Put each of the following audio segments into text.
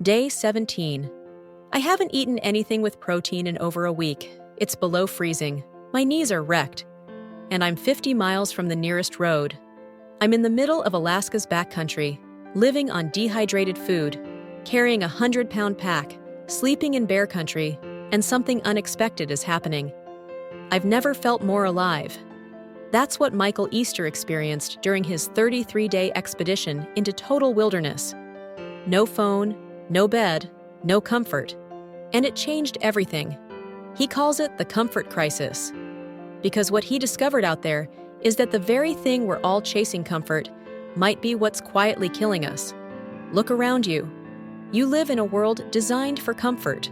Day 17. I haven't eaten anything with protein in over a week. It's below freezing. My knees are wrecked. And I'm 50 miles from the nearest road. I'm in the middle of Alaska's backcountry, living on dehydrated food, carrying a 100-pound pack, sleeping in bear country, and something unexpected is happening. I've never felt more alive. That's what Michael Easter experienced during his 33-day expedition into total wilderness. No phone, no bed, no comfort. And it changed everything. He calls it the comfort crisis. Because what he discovered out there is that the very thing we're all chasing, comfort, might be what's quietly killing us. Look around you. You live in a world designed for comfort.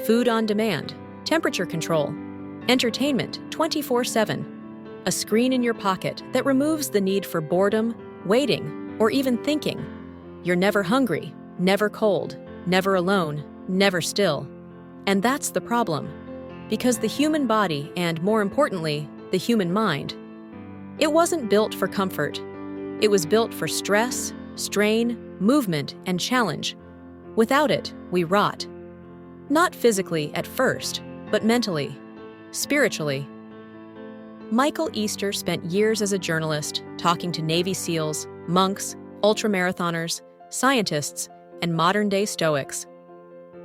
Food on demand, temperature control, entertainment 24/7. A screen in your pocket that removes the need for boredom, waiting, or even thinking. You're never hungry, never cold, never alone, never still. And that's the problem. Because the human body, and more importantly, the human mind, it wasn't built for comfort. It was built for stress, strain, movement, and challenge. Without it, we rot. Not physically at first, but mentally, spiritually. Michael Easter spent years as a journalist talking to Navy SEALs, monks, ultramarathoners, scientists, and modern-day Stoics.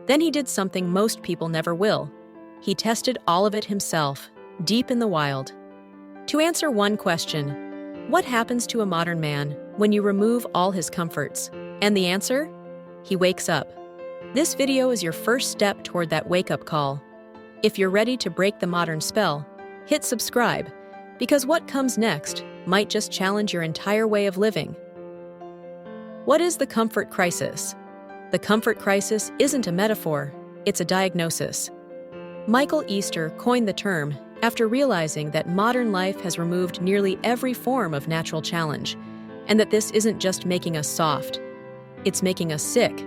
Then he did something most people never will. He tested all of it himself, deep in the wild. To answer one question, what happens to a modern man when you remove all his comforts? And the answer? He wakes up. This video is your first step toward that wake-up call. If you're ready to break the modern spell, hit subscribe, because what comes next might just challenge your entire way of living. What is the comfort crisis? The comfort crisis isn't a metaphor, it's a diagnosis. Michael Easter coined the term after realizing that modern life has removed nearly every form of natural challenge, and that this isn't just making us soft, it's making us sick.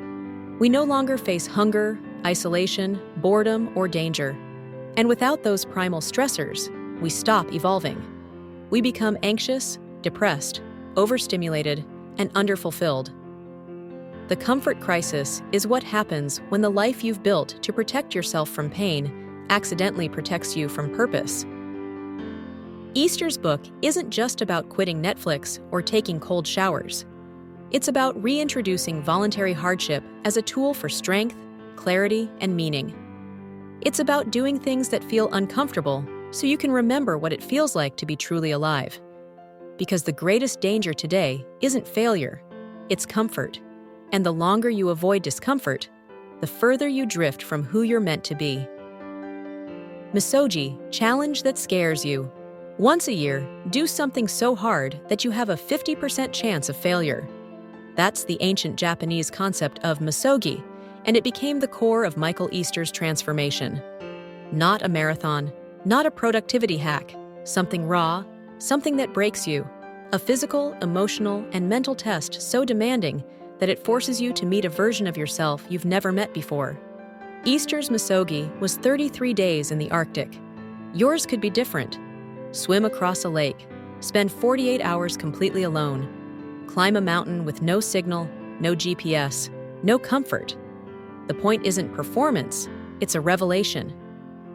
We no longer face hunger, isolation, boredom, or danger. And without those primal stressors, we stop evolving. We become anxious, depressed, overstimulated, and underfulfilled. The comfort crisis is what happens when the life you've built to protect yourself from pain accidentally protects you from purpose. Easter's book isn't just about quitting Netflix or taking cold showers. It's about reintroducing voluntary hardship as a tool for strength, clarity, and meaning. It's about doing things that feel uncomfortable so you can remember what it feels like to be truly alive. Because the greatest danger today isn't failure, it's comfort. And the longer you avoid discomfort, the further you drift from who you're meant to be. Misogi, challenge that scares you. Once a year, do something so hard that you have a 50% chance of failure. That's the ancient Japanese concept of misogi, and it became the core of Michael Easter's transformation. Not a marathon, not a productivity hack, something raw, something that breaks you, a physical, emotional, and mental test so demanding that it forces you to meet a version of yourself you've never met before. Easter's Misogi was 33 days in the Arctic. Yours could be different. Swim across a lake, spend 48 hours completely alone, climb a mountain with no signal, no GPS, no comfort. The point isn't performance, it's a revelation.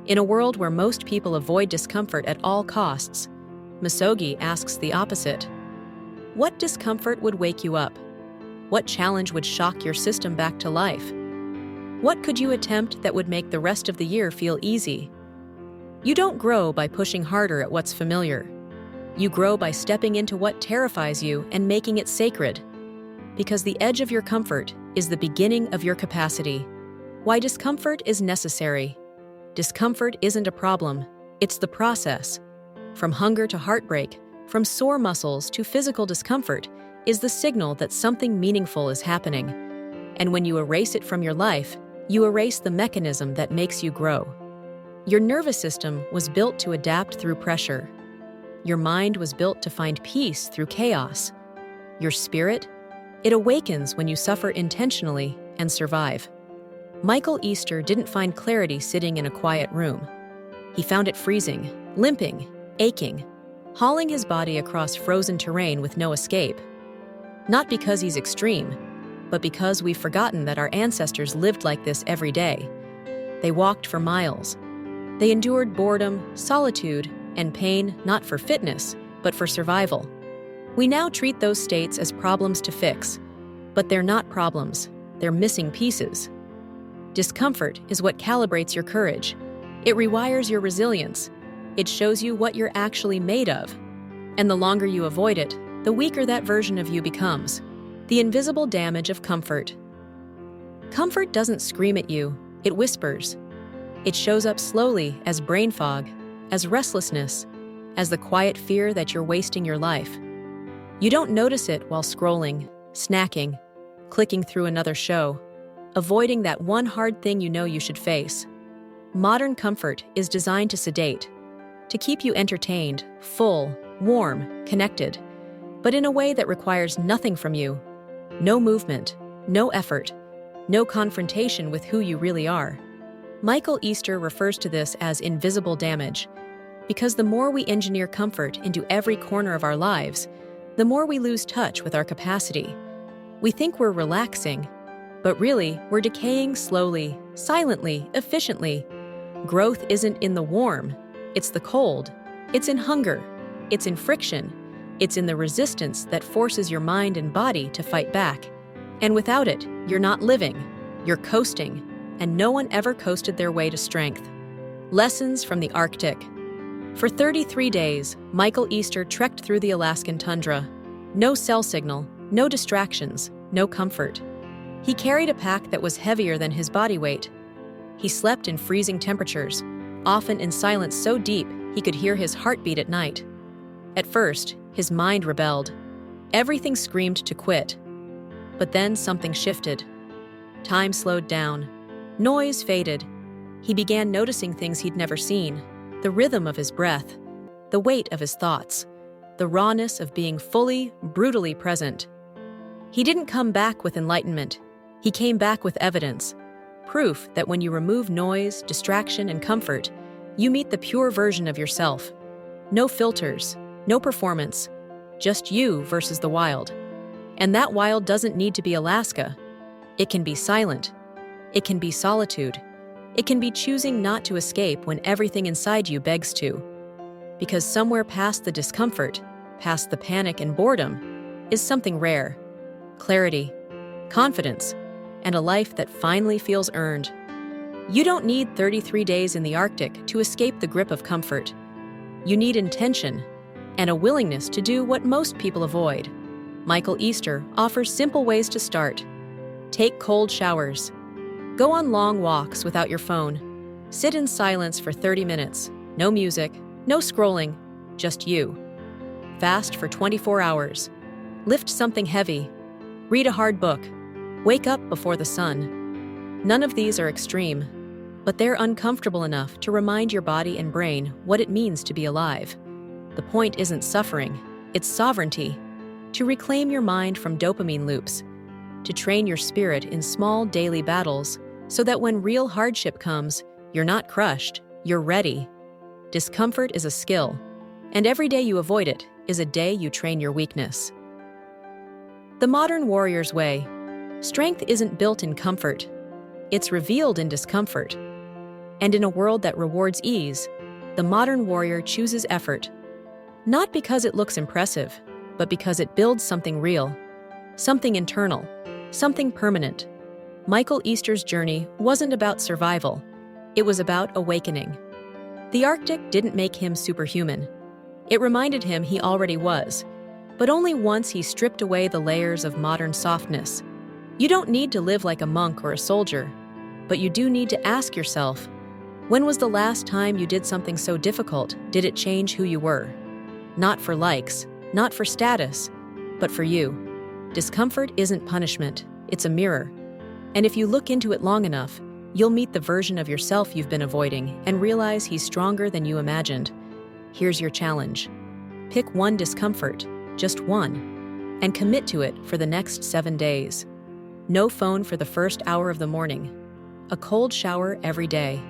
In a world where most people avoid discomfort at all costs, Misogi asks the opposite. What discomfort would wake you up? What challenge would shock your system back to life? What could you attempt that would make the rest of the year feel easy? You don't grow by pushing harder at what's familiar. You grow by stepping into what terrifies you and making it sacred. Because the edge of your comfort is the beginning of your capacity. Why discomfort is necessary. Discomfort isn't a problem, it's the process. From hunger to heartbreak, from sore muscles to physical discomfort, is the signal that something meaningful is happening. And when you erase it from your life, you erase the mechanism that makes you grow. Your nervous system was built to adapt through pressure. Your mind was built to find peace through chaos. Your spirit, it awakens when you suffer intentionally and survive. Michael Easter didn't find clarity sitting in a quiet room. He found it freezing, limping, aching, hauling his body across frozen terrain with no escape. Not because he's extreme, but because we've forgotten that our ancestors lived like this every day. They walked for miles. They endured boredom, solitude, and pain not for fitness, but for survival. We now treat those states as problems to fix, but they're not problems, they're missing pieces. Discomfort is what calibrates your courage. It rewires your resilience. It shows you what you're actually made of. And the longer you avoid it, the weaker that version of you becomes. The invisible damage of comfort. Comfort doesn't scream at you, it whispers. It shows up slowly as brain fog, as restlessness, as the quiet fear that you're wasting your life. You don't notice it while scrolling, snacking, clicking through another show, avoiding that one hard thing you know you should face. Modern comfort is designed to sedate, to keep you entertained, full, warm, connected, but in a way that requires nothing from you. No movement, no effort, no confrontation with who you really are. Michael Easter refers to this as invisible damage, because the more we engineer comfort into every corner of our lives, the more we lose touch with our capacity. We think we're relaxing, but really, we're decaying slowly, silently, efficiently. Growth isn't in the warm, it's the cold. It's in hunger, it's in friction, it's in the resistance that forces your mind and body to fight back. And without it, you're not living, you're coasting, and no one ever coasted their way to strength. Lessons from the Arctic. For 33 days, Michael Easter trekked through the Alaskan tundra. No cell signal, no distractions, no comfort. He carried a pack that was heavier than his body weight. He slept in freezing temperatures, often in silence so deep he could hear his heartbeat at night. At first, his mind rebelled. Everything screamed to quit. But then something shifted. Time slowed down. Noise faded. He began noticing things he'd never seen. The rhythm of his breath, the weight of his thoughts, the rawness of being fully, brutally present. He didn't come back with enlightenment. He came back with evidence. Proof that when you remove noise, distraction, and comfort, you meet the pure version of yourself. No filters, no performance, just you versus the wild. And that wild doesn't need to be Alaska. It can be silent. It can be solitude. It can be choosing not to escape when everything inside you begs to. Because somewhere past the discomfort, past the panic and boredom, is something rare. Clarity, confidence, and a life that finally feels earned. You don't need 33 days in the Arctic to escape the grip of comfort. You need intention and a willingness to do what most people avoid. Michael Easter offers simple ways to start. Take cold showers. Go on long walks without your phone. Sit in silence for 30 minutes. No music, no scrolling, just you. Fast for 24 hours. Lift something heavy. Read a hard book. Wake up before the sun. None of these are extreme, but they're uncomfortable enough to remind your body and brain what it means to be alive. The point isn't suffering, it's sovereignty. To reclaim your mind from dopamine loops. To train your spirit in small daily battles so that when real hardship comes, you're not crushed, you're ready. Discomfort is a skill, and every day you avoid it is a day you train your weakness. The modern warrior's way. Strength isn't built in comfort. It's revealed in discomfort. And in a world that rewards ease, the modern warrior chooses effort. Not because it looks impressive, but because it builds something real, something internal, something permanent. Michael Easter's journey wasn't about survival. It was about awakening. The Arctic didn't make him superhuman. It reminded him he already was, but only once he stripped away the layers of modern softness. You don't need to live like a monk or a soldier, but you do need to ask yourself, when was the last time you did something so difficult? Did it change who you were? Not for likes, not for status, but for you. Discomfort isn't punishment, it's a mirror. And if you look into it long enough, you'll meet the version of yourself you've been avoiding and realize he's stronger than you imagined. Here's your challenge. Pick one discomfort, just one, and commit to it for the next 7 days. No phone for the first hour of the morning. A cold shower every day.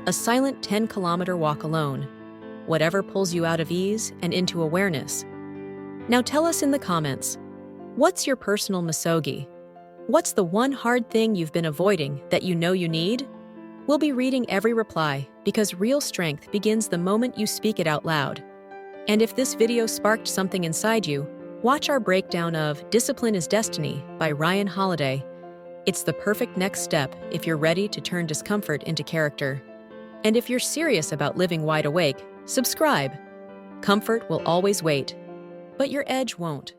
A silent 10-kilometer walk alone. Whatever pulls you out of ease and into awareness. Now tell us in the comments, what's your personal Misogi? What's the one hard thing you've been avoiding that you know you need? We'll be reading every reply because real strength begins the moment you speak it out loud. And if this video sparked something inside you, watch our breakdown of Discipline is Destiny by Ryan Holiday. It's the perfect next step if you're ready to turn discomfort into character. And if you're serious about living wide awake, subscribe. Comfort will always wait, but your edge won't.